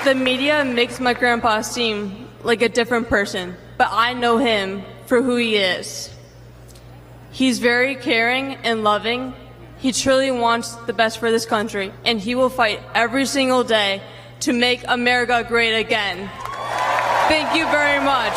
The media makes my grandpa seem like a different person, but I know him for who he is. He's very caring and loving. He truly wants the best for this country, and he will fight every single day to make America great again. Thank you very much.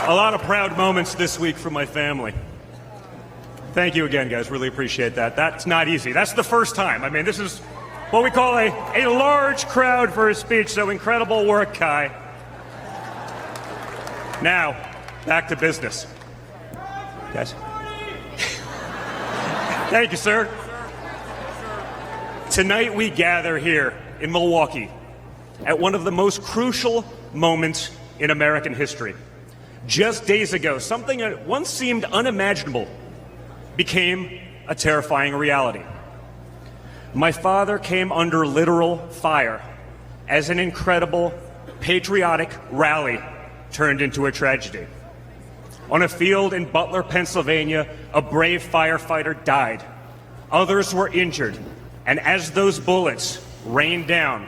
A lot of proud moments this week from my family. Thank you again, guys. Really appreciate that. That's not easy. That's the first time. I mean, this is what we call a large crowd for a speech, so incredible work, Kai. Now, back to business. Guys. Thank you, sir. Tonight we gather here in Milwaukee at one of the most crucial moments in American history. Just days ago, something that once seemed unimaginable became a terrifying reality. My father came under literal fire as an incredible patriotic rally turned into a tragedy. On a field in Butler, Pennsylvania, a brave firefighter died. Others were injured, and as those bullets rained down,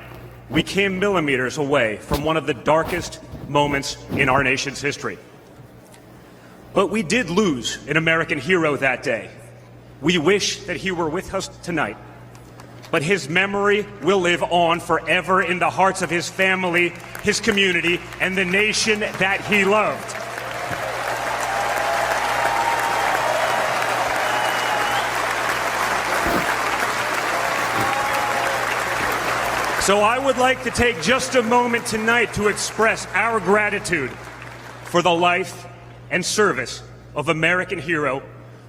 we came millimeters away from one of the darkest moments in our nation's history. But we did lose an American hero that day. We wish that he were with us tonight, but his memory will live on forever in the hearts of his family, his community, and the nation that he loved. So I would like to take just a moment tonight to express our gratitude for the life and service of American hero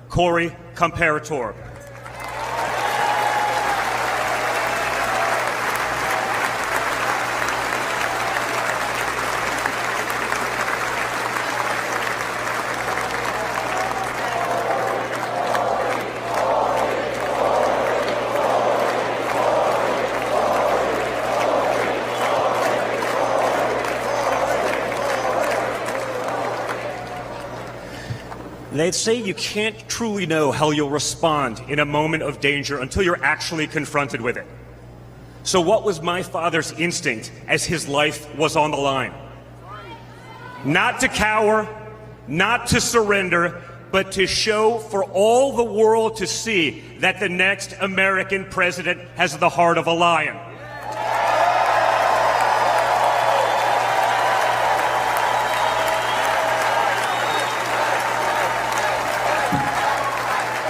Corey Comparator. They say you can't truly know how you'll respond in a moment of danger until you're actually confronted with it. So what was my father's instinct as his life was on the line? Not to cower, not to surrender, but to show for all the world to see that the next American president has the heart of a lion.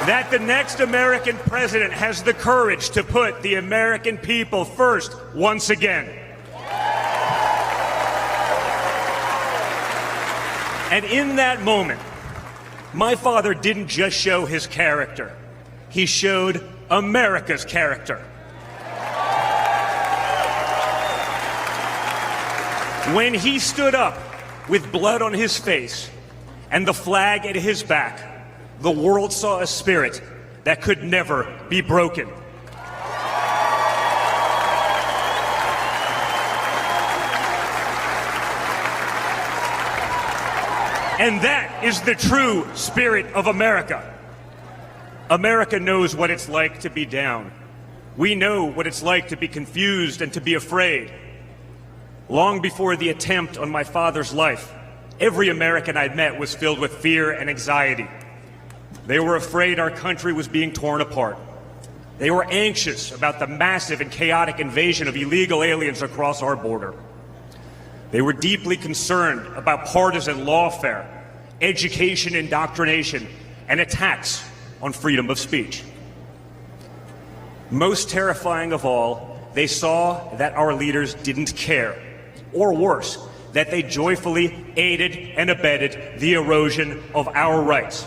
That the next American president has the courage to put the American people first once again. And in that moment, my father didn't just show his character, he showed America's character. When he stood up with blood on his face and the flag at his back, the world saw a spirit that could never be broken. And that is the true spirit of America. America knows what it's like to be down. We know what it's like to be confused and to be afraid. Long before the attempt on my father's life, every American I met was filled with fear and anxiety. They were afraid our country was being torn apart. They were anxious about the massive and chaotic invasion of illegal aliens across our border. They were deeply concerned about partisan lawfare, education indoctrination, and attacks on freedom of speech. Most terrifying of all, they saw that our leaders didn't care, or worse, that they joyfully aided and abetted the erosion of our rights.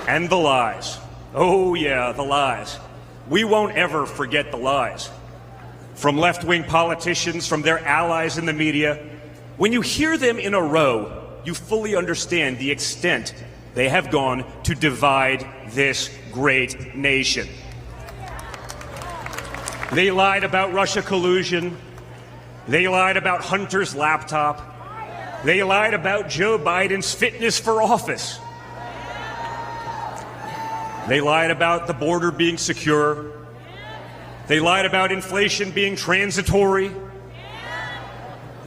And the lies, Oh yeah, the lies. We won't ever forget the lies. From left-wing politicians, from their allies in the media. When you hear them in a row, you fully understand the extent they have gone to divide this great nation. They lied about Russia collusion. They lied about Hunter's laptop. They lied about Joe Biden's fitness for office. They lied about the border being secure. They lied about inflation being transitory.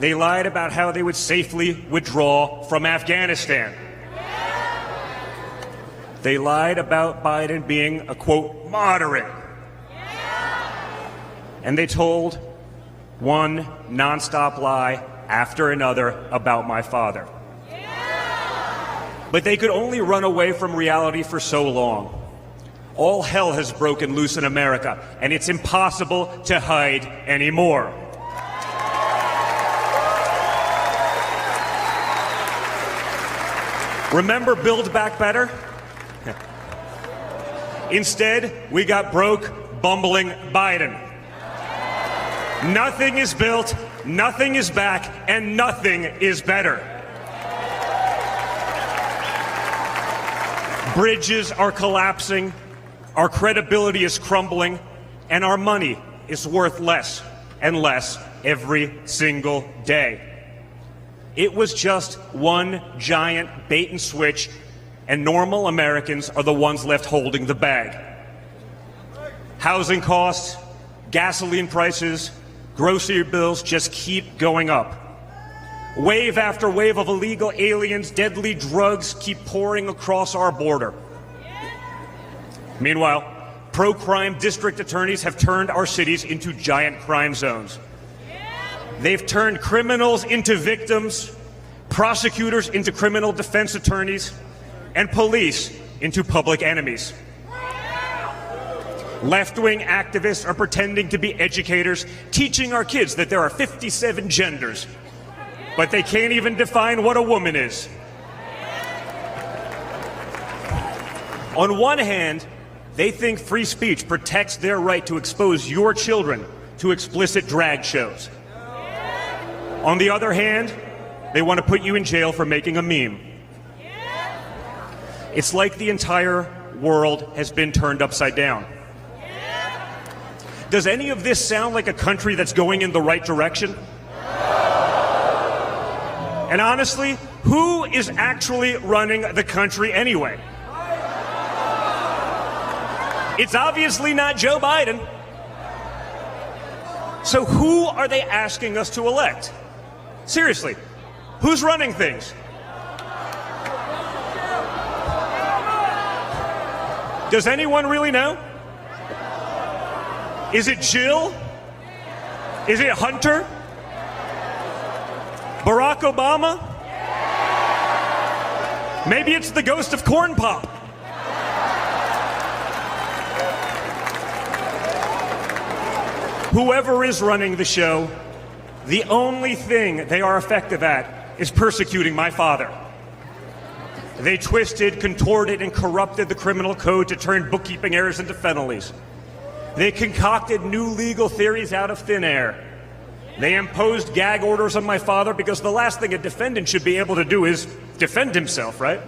They lied about how they would safely withdraw from Afghanistan. They lied about Biden being a, quote, moderate. And they told one nonstop lie after another about my father. But they could only run away from reality for so long. All hell has broken loose in America, and it's impossible to hide anymore. Remember Build Back Better? Instead, we got broke, bumbling Biden. Nothing is built, nothing is back, and nothing is better. Bridges are collapsing, our credibility is crumbling, and our money is worth less and less every single day. It was just one giant bait and switch, and normal Americans are the ones left holding the bag. Housing costs, gasoline prices, grocery bills just keep going up. Wave after wave of illegal aliens, deadly drugs keep pouring across our border. Meanwhile, pro-crime district attorneys have turned our cities into giant crime zones. They've turned criminals into victims, prosecutors into criminal defense attorneys, and police into public enemies. Left-wing activists are pretending to be educators, teaching our kids that there are 57 genders, but they can't even define what a woman is. On one hand, they think free speech protects their right to expose your children to explicit drag shows. On the other hand, they want to put you in jail for making a meme. It's like the entire world has been turned upside down. Does any of this sound like a country that's going in the right direction? And honestly, who is actually running the country anyway? It's obviously not Joe Biden. So who are they asking us to elect? Seriously, who's running things? Does anyone really know? Is it Jill? Is it Hunter? Barack Obama? Maybe it's the ghost of Corn Pop. Whoever is running the show, the only thing they are effective at is persecuting my father. They twisted, contorted, and corrupted the criminal code to turn bookkeeping errors into felonies. They concocted new legal theories out of thin air. They imposed gag orders on my father because the last thing a defendant should be able to do is defend himself, right?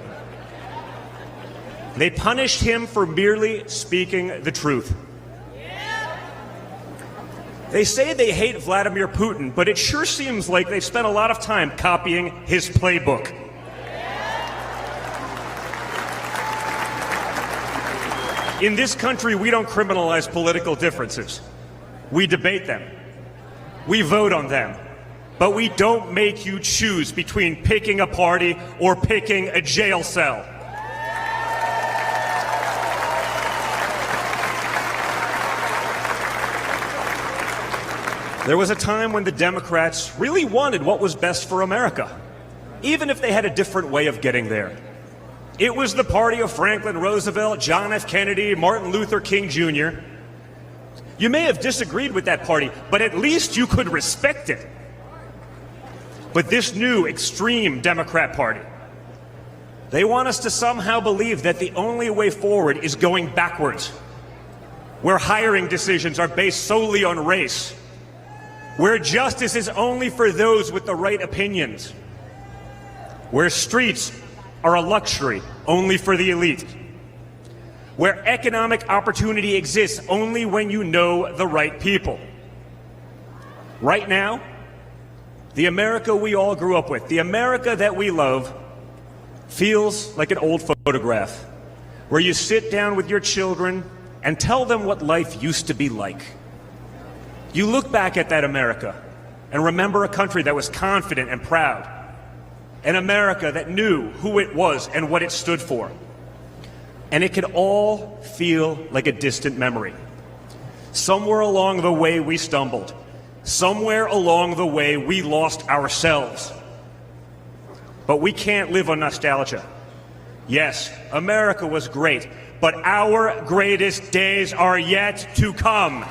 They punished him for merely speaking the truth. They say they hate Vladimir Putin, but it sure seems like they've spent a lot of time copying his playbook. In this country, we don't criminalize political differences. We debate them. We vote on them. But we don't make you choose between picking a party or picking a jail cell. There was a time when the Democrats really wanted what was best for America, even if they had a different way of getting there. It was the party of Franklin Roosevelt, John F. Kennedy, Martin Luther King Jr. You may have disagreed with that party, but at least you could respect it. But this new extreme Democrat Party, They want us to somehow believe that the only way forward is going backwards, where hiring decisions are based solely on race, where justice is only for those with the right opinions, where streets are a luxury only for the elite, where economic opportunity exists only when you know the right people. Right now, the America we all grew up with, the America that we love, feels like an old photograph where you sit down with your children and tell them what life used to be like. You look back at that America and remember a country that was confident and proud, an America that knew who it was and what it stood for. And it could all feel like a distant memory. Somewhere along the way we stumbled. Somewhere along the way we lost ourselves. But we can't live on nostalgia. Yes, America was great, but our greatest days are yet to come.